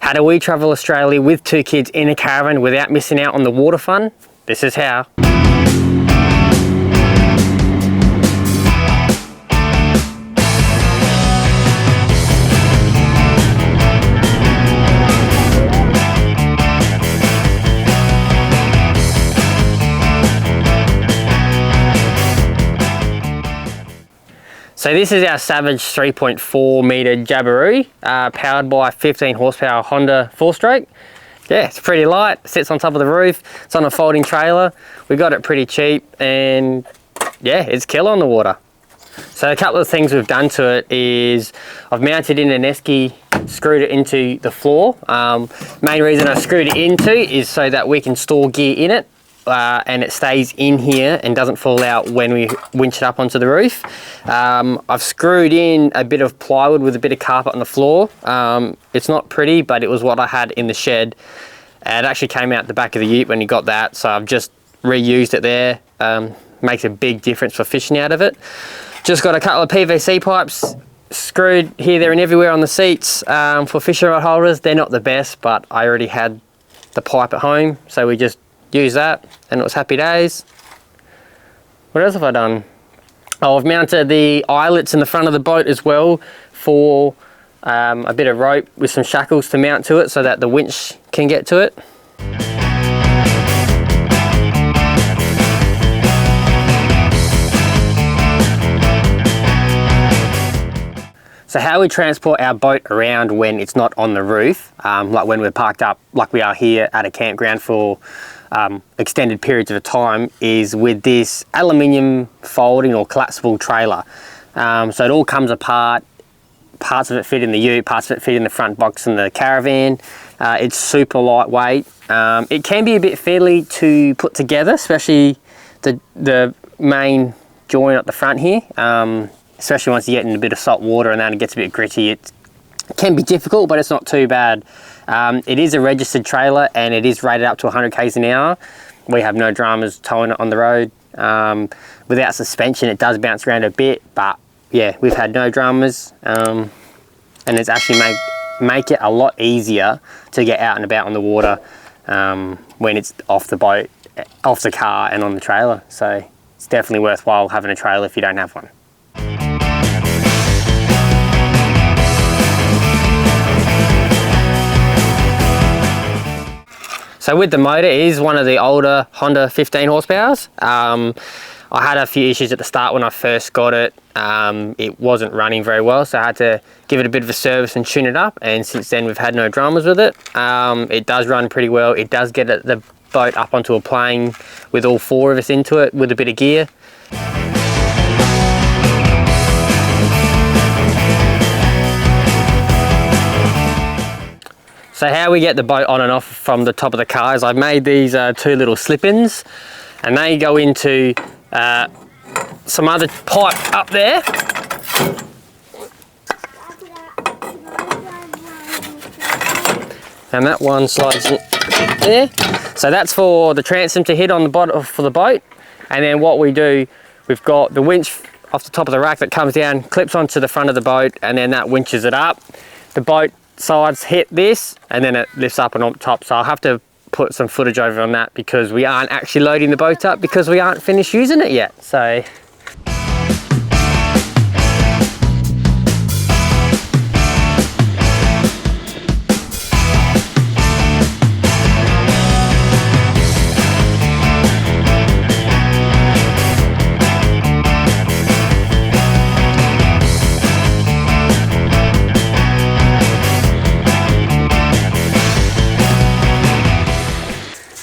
How do we travel Australia with 2 kids in a caravan without missing out on the water fun? This is how. So this is our Savage 3.4 metre Jabiru, powered by a 15 horsepower Honda 4-stroke. Yeah, it's pretty light, sits on top of the roof, it's on a folding trailer. We got it pretty cheap and yeah, it's killer on the water. So a couple of things we've done to it is I've mounted in an esky, screwed it into the floor. Main reason I screwed it into is so that we can store gear in it. And it stays in here and doesn't fall out when we winch it up onto the roof. I've screwed in a bit of plywood with a bit of carpet on the floor. It's not pretty, but it was what I had in the shed. And it actually came out the back of the ute when you got that, so I've just reused it there. Makes a big difference for fishing out of it. Just got a couple of PVC pipes screwed here, there and everywhere on the seats for fishing rod holders. They're not the best, but I already had the pipe at home, so we just use that and it was happy days. What else have I done? Oh, I've mounted the eyelets in the front of the boat as well for a bit of rope with some shackles to mount to it so that the winch can get to it. So how we transport our boat around when it's not on the roof, like when we're parked up like we are here at a campground for extended periods of time, is with this aluminium folding or collapsible trailer. So it all comes apart, parts of it fit in the ute, parts of it fit in the front box in the Caravan. It's super lightweight. It can be a bit fiddly to put together, especially the main joint at the front here. Especially once you get in a bit of salt water and then it gets a bit gritty. It can be difficult, but it's not too bad. It is a registered trailer and it is rated up to 100 k's an hour. We have no dramas towing it on the road. Without suspension, it does bounce around a bit, but yeah, we've had no dramas. And it's actually make it a lot easier to get out and about on the water when it's off the boat, off the car and on the trailer. So it's definitely worthwhile having a trailer if you don't have one. So with the motor, it is one of the older Honda 15 horsepowers. I had a few issues at the start when I first got it. It wasn't running very well, so I had to give it a bit of a service and tune it up, and since then we've had no dramas with it. It does run pretty well. It does get the boat up onto a plane with all 4 of us into it with a bit of gear. So how we get the boat on and off from the top of the car is I've made these 2 little slip-ins, and they go into some other pipe up there. And that one slides in there. So that's for the transom to hit on the bottom for the boat. And then what we do, we've got the winch off the top of the rack that comes down, clips onto the front of the boat, and then that winches it up. The boat sides hit this and then it lifts up and on top, so I'll have to put some footage over on that because we aren't actually loading the boat up because we aren't finished using it yet. So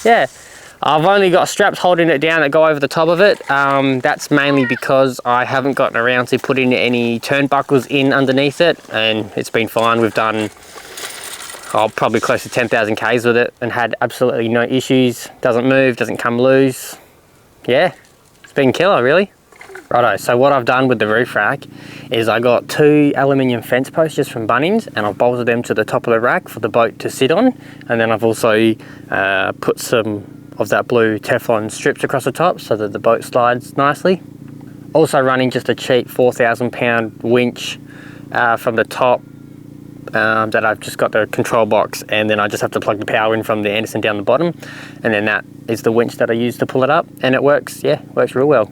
yeah, I've only got straps holding it down that go over the top of it. That's mainly because I haven't gotten around to putting any turnbuckles in underneath it, and it's been fine. We've done probably close to 10,000 k's with it and had absolutely no issues. Doesn't move, doesn't come loose. Yeah, it's been killer really. Righto, so what I've done with the roof rack is I got 2 aluminium fence posts just from Bunnings, and I've bolted them to the top of the rack for the boat to sit on, and then I've also put some of that blue Teflon strips across the top so that the boat slides nicely. Also running just a cheap 4,000 pound winch from the top that I've just got the control box, and then I just have to plug the power in from the Anderson down the bottom, and then that is the winch that I use to pull it up, and it works, yeah, works real well.